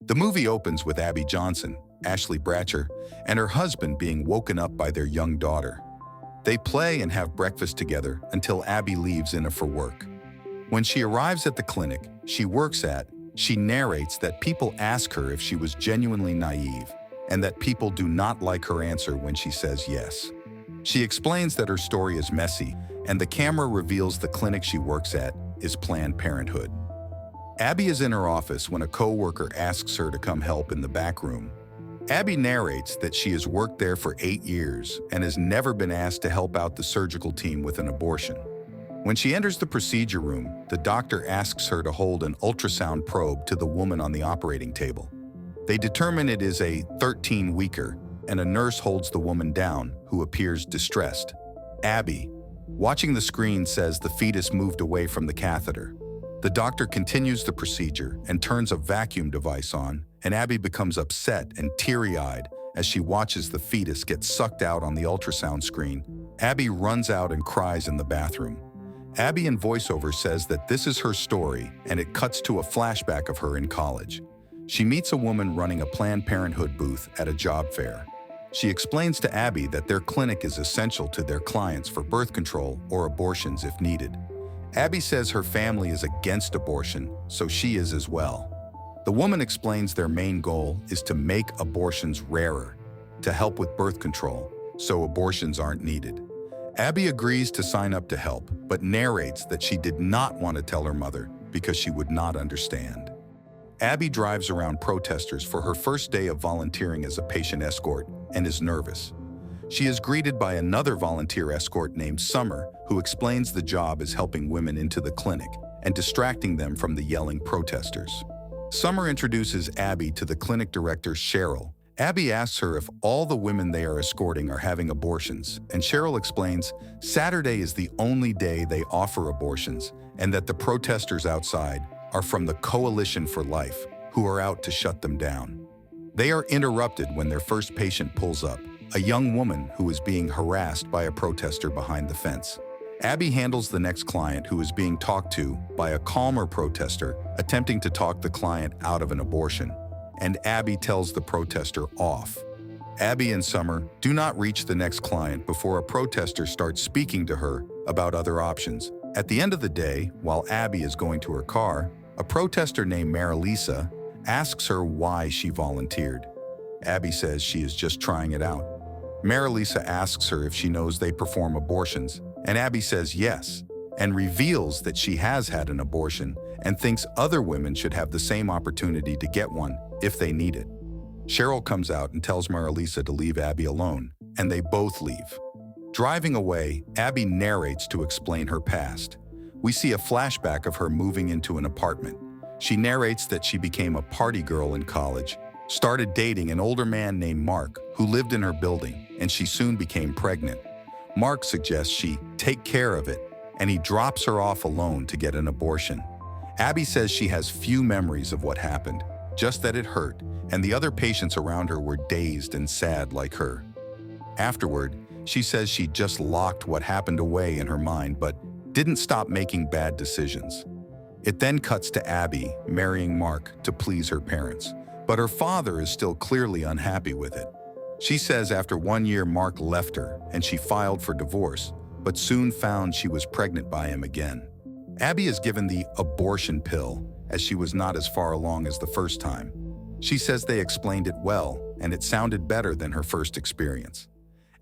The movie opens with Abby Johnson, Ashley Bratcher, and her husband being woken up by their young daughter. They play and have breakfast together until Abby leaves Ina for work. When she arrives at the clinic she works at, she narrates that people ask her if she was genuinely naive and that people do not like her answer when she says yes. She explains that her story is messy and the camera reveals the clinic she works at is Planned Parenthood. Abby is in her office when a co-worker asks her to come help in the back room. Abby narrates that she has worked there for 8 years and has never been asked to help out the surgical team with an abortion. When she enters the procedure room, the doctor asks her to hold an ultrasound probe to the woman on the operating table. They determine it is a 13-weeker, and a nurse holds the woman down, who appears distressed. Abby, watching the screen, says the fetus moved away from the catheter. The doctor continues the procedure and turns a vacuum device on, and Abby becomes upset and teary-eyed as she watches the fetus get sucked out on the ultrasound screen. Abby runs out and cries in the bathroom. Abby in voiceover says that this is her story, and it cuts to a flashback of her in college. She meets a woman running a Planned Parenthood booth at a job fair. She explains to Abby that their clinic is essential to their clients for birth control or abortions if needed. Abby says her family is against abortion, so she is as well. The woman explains their main goal is to make abortions rarer, to help with birth control, so abortions aren't needed. Abby agrees to sign up to help, but narrates that she did not want to tell her mother because she would not understand. Abby drives around protesters for her first day of volunteering as a patient escort and is nervous. She is greeted by another volunteer escort named Summer, who explains the job is helping women into the clinic and distracting them from the yelling protesters. Summer introduces Abby to the clinic director, Cheryl. Abby asks her if all the women they are escorting are having abortions, and Cheryl explains Saturday is the only day they offer abortions and that the protesters outside are from the Coalition for Life, who are out to shut them down. They are interrupted when their first patient pulls up, a young woman who is being harassed by a protester behind the fence. Abby handles the next client who is being talked to by a calmer protester attempting to talk the client out of an abortion, and Abby tells the protester off. Abby and Summer do not reach the next client before a protester starts speaking to her about other options. At the end of the day, while Abby is going to her car, a protester named Marilisa asks her why she volunteered. Abby says she is just trying it out. Marilisa asks her if she knows they perform abortions, and Abby says yes, and reveals that she has had an abortion and thinks other women should have the same opportunity to get one if they need it. Cheryl comes out and tells Marilisa to leave Abby alone, and they both leave. Driving away, Abby narrates to explain her past. We see a flashback of her moving into an apartment. She narrates that she became a party girl in college, started dating an older man named Mark who lived in her building, and she soon became pregnant. Mark suggests she take care of it, and he drops her off alone to get an abortion. Abby says she has few memories of what happened, just that it hurt, and the other patients around her were dazed and sad like her. Afterward, she says she just locked what happened away in her mind but didn't stop making bad decisions. It then cuts to Abby marrying Mark to please her parents, but her father is still clearly unhappy with it. She says after 1 year Mark left her and she filed for divorce, but soon found she was pregnant by him again. Abby is given the abortion pill as she was not as far along as the first time. She says they explained it well and it sounded better than her first experience.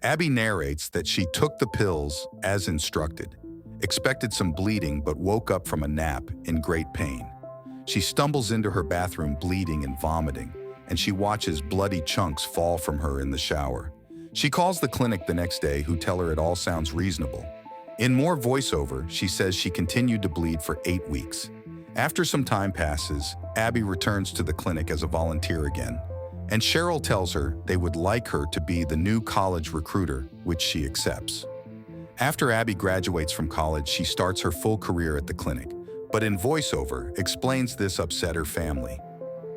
Abby narrates that she took the pills as instructed, expected some bleeding but woke up from a nap in great pain. She stumbles into her bathroom bleeding and vomiting, and she watches bloody chunks fall from her in the shower. She calls the clinic the next day, who tell her it all sounds reasonable. In more voiceover, she says she continued to bleed for 8 weeks. After some time passes, Abby returns to the clinic as a volunteer again, and Cheryl tells her they would like her to be the new college recruiter, which she accepts. After Abby graduates from college, she starts her full career at the clinic, but in voiceover explains this upset her family.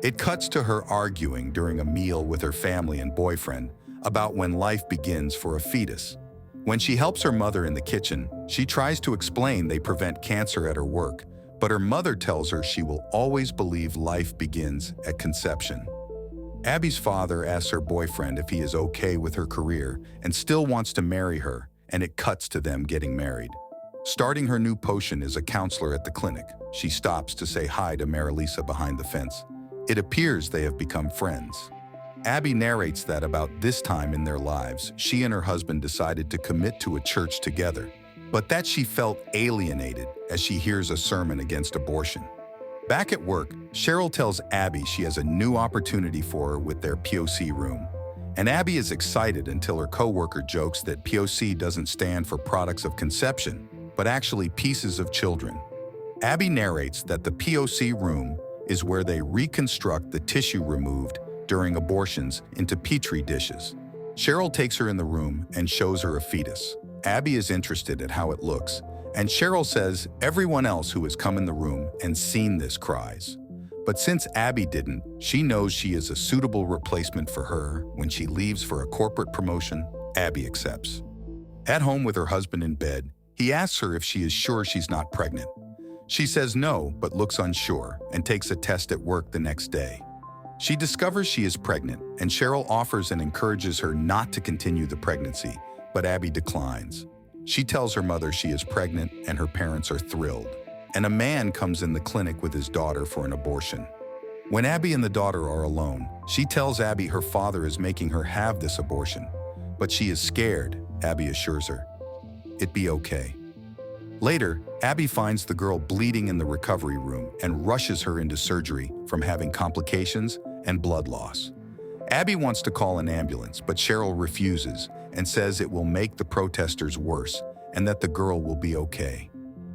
It cuts to her arguing during a meal with her family and boyfriend about when life begins for a fetus. When she helps her mother in the kitchen, she tries to explain they prevent cancer at her work, but her mother tells her she will always believe life begins at conception. Abby's father asks her boyfriend if he is okay with her career and still wants to marry her, and it cuts to them getting married. Starting her new potion is a counselor at the clinic. She stops to say hi to Marilisa behind the fence. It appears they have become friends. Abby narrates that about this time in their lives, she and her husband decided to commit to a church together, but that she felt alienated as she hears a sermon against abortion. Back at work, Cheryl tells Abby she has a new opportunity for her with their POC room. And Abby is excited until her coworker jokes that POC doesn't stand for products of conception, but actually pieces of children. Abby narrates that the POC room is where they reconstruct the tissue removed during abortions into petri dishes. Cheryl takes her in the room and shows her a fetus. Abby is interested at how it looks, and Cheryl says everyone else who has come in the room and seen this cries. But since Abby didn't, she knows she is a suitable replacement for her. When she leaves for a corporate promotion, Abby accepts. At home with her husband in bed, he asks her if she is sure she's not pregnant. She says no, but looks unsure and takes a test at work the next day. She discovers she is pregnant, and Cheryl offers and encourages her not to continue the pregnancy, but Abby declines. She tells her mother she is pregnant and her parents are thrilled. And a man comes in the clinic with his daughter for an abortion. When Abby and the daughter are alone, she tells Abby her father is making her have this abortion, but she is scared, Abby assures her. It'd be okay. Later, Abby finds the girl bleeding in the recovery room and rushes her into surgery from having complications and blood loss. Abby wants to call an ambulance, but Cheryl refuses and says it will make the protesters worse and that the girl will be okay.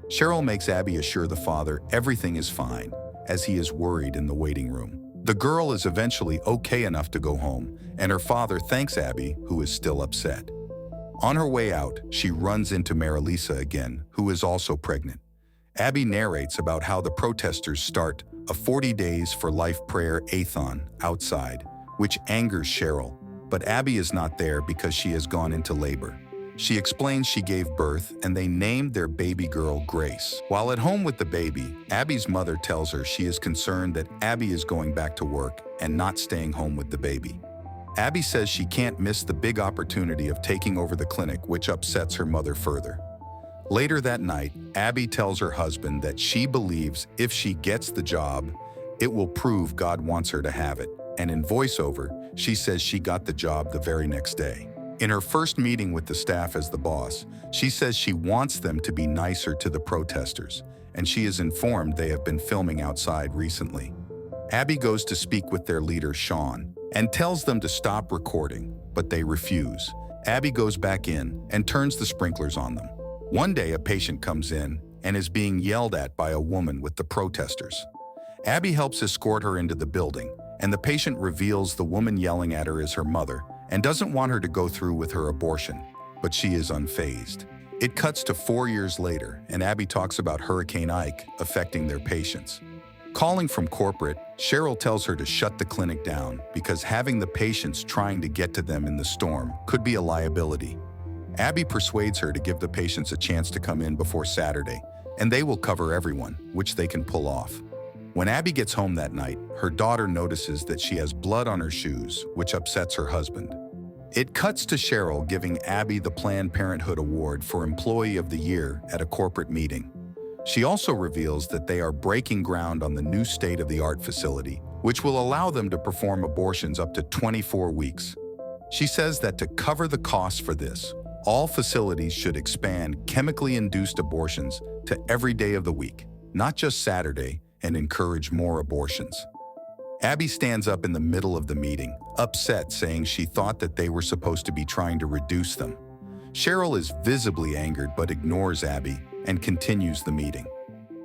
Cheryl makes Abby assure the father everything is fine, as he is worried in the waiting room. The girl is eventually okay enough to go home, and her father thanks Abby, who is still upset. On her way out, she runs into Marilisa again, who is also pregnant. Abby narrates about how the protesters start a 40 Days for Life prayer-a-thon outside, which angers Cheryl, but Abby is not there because she has gone into labor. She explains she gave birth and they named their baby girl Grace. While at home with the baby, Abby's mother tells her she is concerned that Abby is going back to work and not staying home with the baby. Abby says she can't miss the big opportunity of taking over the clinic, which upsets her mother further. Later that night, Abby tells her husband that she believes if she gets the job, it will prove God wants her to have it. And in voiceover, she says she got the job the very next day. In her first meeting with the staff as the boss, she says she wants them to be nicer to the protesters, and she is informed they have been filming outside recently. Abby goes to speak with their leader, Sean, and tells them to stop recording, but they refuse. Abby goes back in and turns the sprinklers on them. One day, a patient comes in and is being yelled at by a woman with the protesters. Abby helps escort her into the building, and the patient reveals the woman yelling at her is her mother and doesn't want her to go through with her abortion, but she is unfazed. It cuts to 4 years later, and Abby talks about Hurricane Ike affecting their patients. Calling from corporate, Cheryl tells her to shut the clinic down because having the patients trying to get to them in the storm could be a liability. Abby persuades her to give the patients a chance to come in before Saturday, and they will cover everyone, which they can pull off. When Abby gets home that night, her daughter notices that she has blood on her shoes, which upsets her husband. It cuts to Cheryl giving Abby the Planned Parenthood Award for Employee of the Year at a corporate meeting. She also reveals that they are breaking ground on the new state-of-the-art facility, which will allow them to perform abortions up to 24 weeks. She says that to cover the costs for this, all facilities should expand chemically induced abortions to every day of the week, not just Saturday, and encourage more abortions. Abby stands up in the middle of the meeting, upset, saying she thought that they were supposed to be trying to reduce them. Cheryl is visibly angered but ignores Abby and continues the meeting.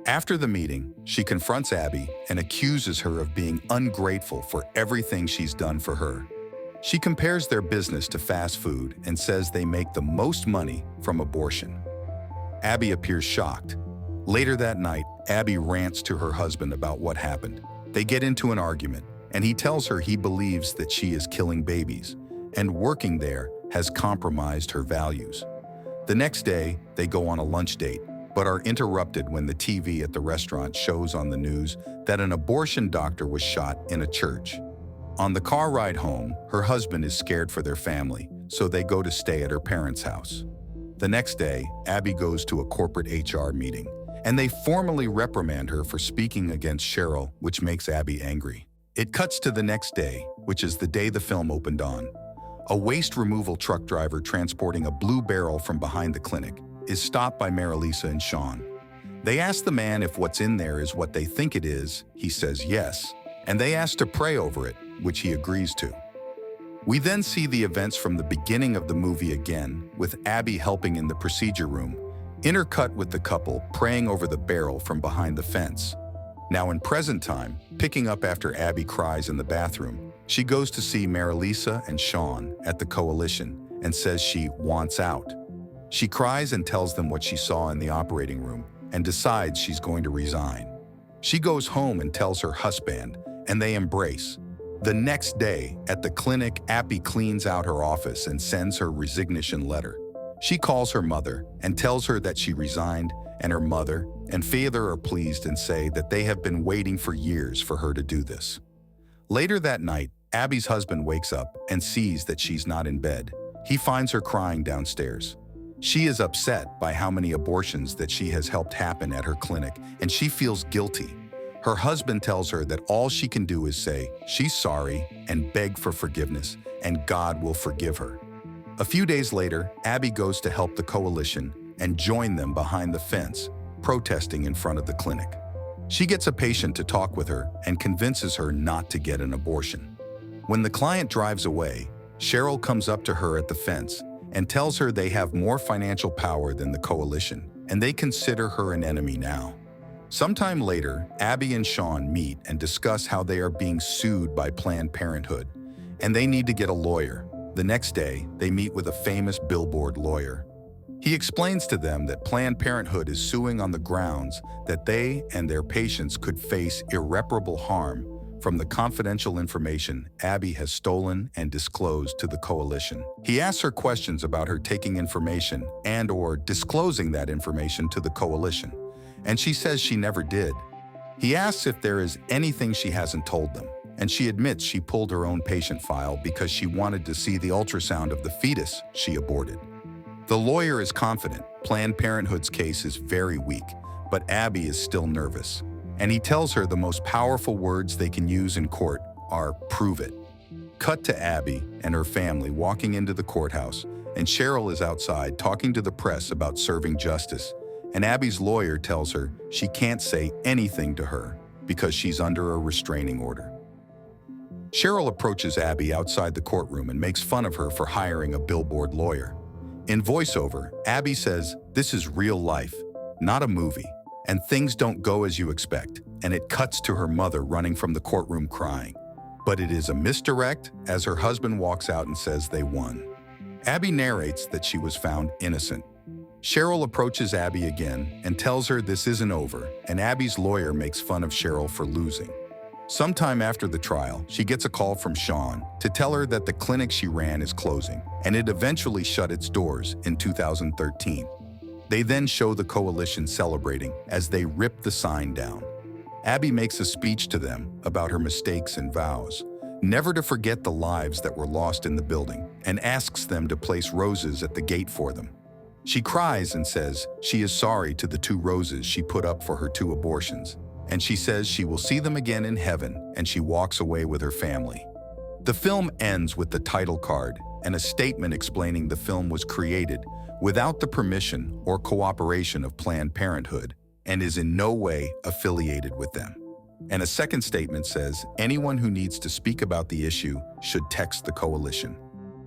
After the meeting, she confronts Abby and accuses her of being ungrateful for everything she's done for her. She compares their business to fast food and says they make the most money from abortion. Abby appears shocked. Later that night, Abby rants to her husband about what happened. They get into an argument, and he tells her he believes that she is killing babies, and working there has compromised her values. The next day, they go on a lunch date, but are interrupted when the TV at the restaurant shows on the news that an abortion doctor was shot in a church. On the car ride home, her husband is scared for their family, so they go to stay at her parents' house. The next day, Abby goes to a corporate HR meeting, and they formally reprimand her for speaking against Cheryl, which makes Abby angry. It cuts to the next day, which is the day the film opened on. A waste removal truck driver transporting a blue barrel from behind the clinic is stopped by Marilisa and Sean. They ask the man if what's in there is what they think it is. He says yes, and they ask to pray over it, which he agrees to. We then see the events from the beginning of the movie again, with Abby helping in the procedure room, intercut with the couple praying over the barrel from behind the fence. Now in present time, picking up after Abby cries in the bathroom, she goes to see Marilisa and Sean at the coalition and says she wants out. She cries and tells them what she saw in the operating room and decides she's going to resign. She goes home and tells her husband, and they embrace. The next day, at the clinic, Abby cleans out her office and sends her resignation letter. She calls her mother and tells her that she resigned, and her mother and father are pleased and say that they have been waiting for years for her to do this. Later that night, Abby's husband wakes up and sees that she's not in bed. He finds her crying downstairs. She is upset by how many abortions that she has helped happen at her clinic, and she feels guilty. Her husband tells her that all she can do is say she's sorry and beg for forgiveness, and God will forgive her. A few days later, Abby goes to help the coalition and join them behind the fence, protesting in front of the clinic. She gets a patient to talk with her and convinces her not to get an abortion. When the client drives away, Cheryl comes up to her at the fence and tells her they have more financial power than the coalition, and they consider her an enemy now. Sometime later, Abby and Sean meet and discuss how they are being sued by Planned Parenthood, and they need to get a lawyer. The next day, they meet with a famous billboard lawyer. He explains to them that Planned Parenthood is suing on the grounds that they and their patients could face irreparable harm from the confidential information Abby has stolen and disclosed to the coalition. He asks her questions about her taking information and/or disclosing that information to the coalition, and she says she never did. He asks if there is anything she hasn't told them, and she admits she pulled her own patient file because she wanted to see the ultrasound of the fetus she aborted. The lawyer is confident Planned Parenthood's case is very weak, but Abby is still nervous, and he tells her the most powerful words they can use in court are "prove it." Cut to Abby and her family walking into the courthouse, and Cheryl is outside talking to the press about serving justice, and Abby's lawyer tells her she can't say anything to her because she's under a restraining order. Cheryl approaches Abby outside the courtroom and makes fun of her for hiring a billboard lawyer. In voiceover, Abby says, "This is real life, not a movie, and things don't go as you expect," and it cuts to her mother running from the courtroom crying. But it is a misdirect as her husband walks out and says they won. Abby narrates that she was found innocent. Cheryl approaches Abby again and tells her this isn't over, and Abby's lawyer makes fun of Cheryl for losing. Sometime after the trial, she gets a call from Sean to tell her that the clinic she ran is closing, and it eventually shut its doors in 2013. They then show the coalition celebrating as they rip the sign down. Abby makes a speech to them about her mistakes and vows, never to forget the lives that were lost in the building, and asks them to place roses at the gate for them. She cries and says she is sorry to the 2 roses she put up for her 2 abortions, and she says she will see them again in heaven, and she walks away with her family. The film ends with the title card and a statement explaining the film was created without the permission or cooperation of Planned Parenthood and is in no way affiliated with them. And a second statement says anyone who needs to speak about the issue should text the coalition.